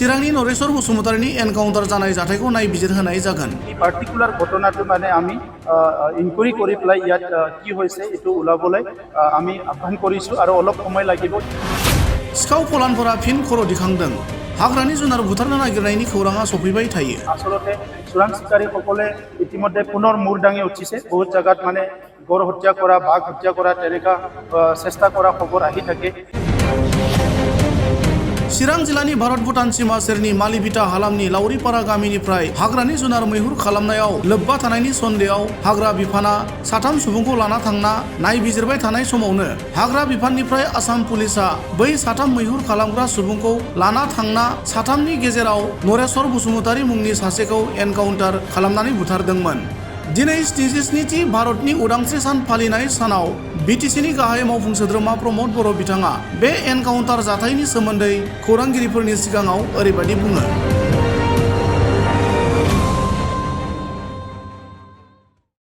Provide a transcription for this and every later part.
चिरांनि नरेश्वर बसुमतारिनि एनकाउन्टार जानाय जाथायखौ नायबिजिर होनाय जागोन। पार्टिकुलार घटनाটো মানে আমি ইনকুৱাৰি কৰি পেলাই ইয়াত কি হৈছে এটো উলাবলৈ আমি আহ্বান কৰিছো আৰু অলপ সময় লাগিব। सिखाव फलानफोरा फिन खर' दिखांदों। हाग्रानि जुनार बुथारनो नागिरनायनि खौराङा सफैबाय थायो। आसलते চোৰাং চিকাৰীসকলে ইতিমধ্যে পুনৰ মূৰ দাঙি উঠিছে। বহুত জায়গাত মানে গড় হত্যা কৰা, বাঘ হত্যা কৰা তেনেকা চেষ্টা কৰা খবৰ আহি থাকে। चिरां जिल्लानि भारत भुटान सीमा सेरनि मालिबिटा हालामनि लावरिपारा गामिनिफ्राय हाग्रानि जुनार मैहुर खालामनायाव लोब्बा थानायनि सन्देहआव हाग्रा बिफाना साथाम सुबुंखौ लाना थांना नायबिजिरबाय थानाय समावनो हाग्रा बिफाननिफ्राय आसाम पुलिसा बै साथाम मैहुर खालामग्रा सुबुंखौ लाना थांना साथामनि गेजेराव नरेश्वर बसुमतारी मुंनि सासेखौ एनकाउन्टार खालामनानै बुथारदोंमोन। दिनै 77थि भारतनि उदांस्रि सान फालिनाय सानाव बिटिसिनि गाहाय मावफुं सोद्रोमा प्रमद बर' बिथाङा बे एनकाउन्टार जाथायनि सोमोन्दै खौरांगिरिफोरनि सिगाङाव ओरैबायदि बुङो।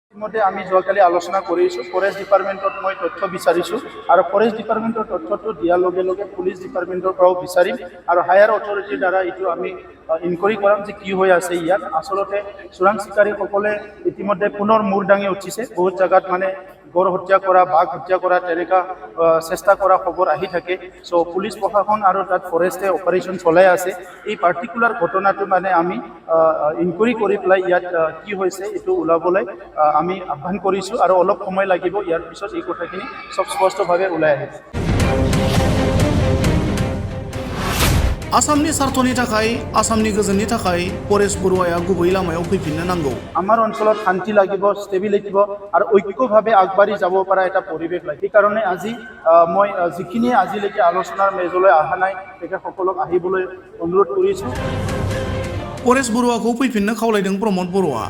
ইতিমধ্যে আমি যোৱাকালি আলোচনা কৰিছোঁ। ফৰেষ্ট ডিপাৰ্টমেণ্টত মই তথ্য বিচাৰিছোঁ আৰু ফৰেষ্ট ডিপাৰ্টমেণ্টৰ তথ্যটো দিয়াৰ লগে লগে পুলিচ ডিপাৰ্টমেণ্টৰ পৰাও বিচাৰিম আৰু হায়াৰ অথৰিটিৰ দ্বাৰা এইটো আমি ইনকুৱাৰি কৰাম যে কি হৈ আছে ইয়াত। আচলতে চোৰাং চিকাৰীসকলে ইতিমধ্যে পুনৰ মূৰ দাঙি উঠিছে। বহুত জায়গাত মানে গড় হত্যা কৰা, বাঘ হত্যা কৰা তেনেকা চেষ্টা কৰা খবৰ আহি থাকে। চ' পুলিচ প্ৰশাসন আৰু তাত ফৰেষ্টে অপাৰেশ্যন চলাই আছে। এই পাৰ্টিকুলাৰ ঘটনাটো মানে আমি ইনকুৱাৰি কৰি পেলাই ইয়াত কি হৈছে এইটো ওলাবলৈ আমি আহ্বান কৰিছোঁ আৰু অলপ সময় লাগিব। ইয়াৰ পিছত এই কথাখিনি চব স্পষ্টভাৱে ওলাই আহিছে। आसामनि स्वार्थनि थाखाय आसामनि गोजोननि थाखाय परेश बरुवाया गुबै लामायाव फैफिननो नांगौ। আমাৰ অঞ্চলত শান্তি লাগিব, ষ্টেবিলিটি আৰু ঐক্যভাৱে আগবাঢ়ি যাব পৰা এটা পৰিৱেশ লাগে। সেইকাৰণে আজি মই যিখিনি আজিলৈকে আলোচনাৰ মেজলৈ অহা নাই তেখেতসকলক আহিবলৈ অনুৰোধ কৰিছোঁ। परेश बरुवाखौ फैफिननो खावलायदों प्रमद बर'आ।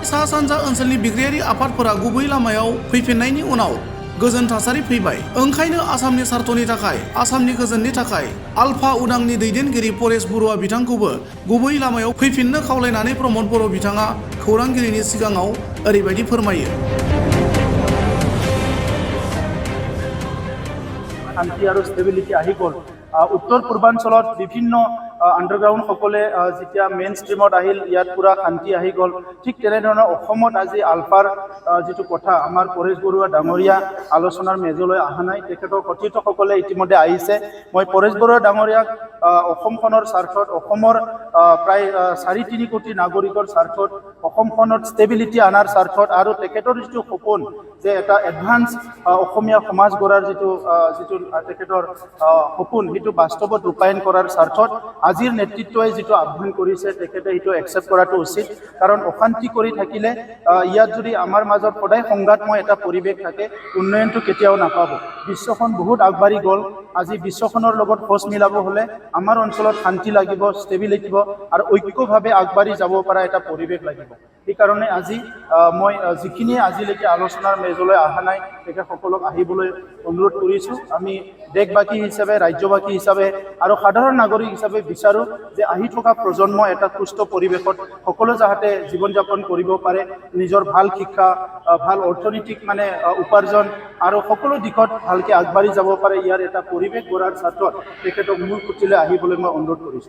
सा सानजा ओनसोलनि बिग्रायारि आफादफोरा गुबै लामायाव फैफिननायनि उनाव गोजोन थासारि फैबाय। ओंखायनो आसामनि स्वार्थनि थाखाय आसामनि गोजोननि थाखाय आलफा उदांनि दैदेनगिरि परेश बरुवा बिथांखौबो गुबै लामायाव फैफिननो खावलायनानै प्रमद बर' बिथाङा खौरांगिरिनि सिगाङाव ओरैबायदि फोरमायो। শান্তি আৰু ষ্টেবিলিটি আহি গ'ল। উত্তৰ পূৰ্বাঞ্চলত বিভিন্ন আণ্ডাৰগ্ৰাউণ্ডসকলে যেতিয়া মেইন ষ্ট্ৰীমত আহিল ইয়াত পুৰা শান্তি আহি গ'ল। ঠিক তেনেধৰণে অসমত আজি আলফাৰ যিটো কথা আমাৰ পৰেশ বৰুৱা ডাঙৰীয়া আলোচনাৰ মেজলৈ অহা নাই। তেখেতৰ কথিতসকলে ইতিমধ্যে আহিছে। মই পৰেশ বৰুৱা ডাঙৰীয়াক অসমখনৰ স্বাৰ্থত, অসমৰ প্ৰায় 4.3 কোটি নাগৰিকৰ স্বাৰ্থত, অসমখনত ষ্টেবিলিটি অনাৰ স্বাৰ্থত আৰু তেখেতৰ যিটো সপোন যে এটা এডভান্স অসমীয়া সমাজ গঢ়াৰ যিটো তেখেতৰ সপোন সেইটো বাস্তৱত ৰূপায়ণ কৰাৰ স্বাৰ্থত আজিৰ নেতৃত্বই যিটো আহ্বান কৰিছে তেখেতে সেইটো একচেপ্ট কৰাটো উচিত। কাৰণ অশান্তি কৰি থাকিলে ইয়াত যদি আমাৰ মাজত সদায় সংঘাতময় এটা পৰিৱেশ থাকে উন্নয়নটো কেতিয়াও নাপাব। বিশ্বখন বহুত আগবাঢ়ি গ'ল। আজি বিশ্বখনৰ লগত খোজ মিলাব হ'লে আমাৰ অঞ্চলত শান্তি লাগিব, ষ্টেবিলিটি আৰু ঐক্যভাৱে আগবাঢ়ি যাব পৰা এটা পৰিৱেশ লাগিব। সেইকাৰণে আজি মই যিখিনি আজিলৈকে আলোচনাৰ মেজলৈ অহা নাই তেখেতসকলক আহিবলৈ অনুৰোধ কৰিছোঁ। আমি দেশবাসী হিচাপে, ৰাজ্যবাসী হিচাপে আৰু সাধাৰণ নাগৰিক হিচাপে বিচাৰোঁ যে আহি থকা প্ৰজন্ম এটা সুস্থ পৰিৱেশত সকলো যাতে জীৱন যাপন কৰিব পাৰে, নিজৰ ভাল শিক্ষা, ভাল অৰ্থনৈতিক মানে উপাৰ্জন আৰু সকলো দিশত ভালকৈ আগবাঢ়ি যাব পাৰে। ইয়াৰ এটা পৰিৱেশ গঢ়াৰ স্বাৰ্থত তেখেতক মূল খুঁটিলৈ আহিবলৈ মই অনুৰোধ কৰিছোঁ।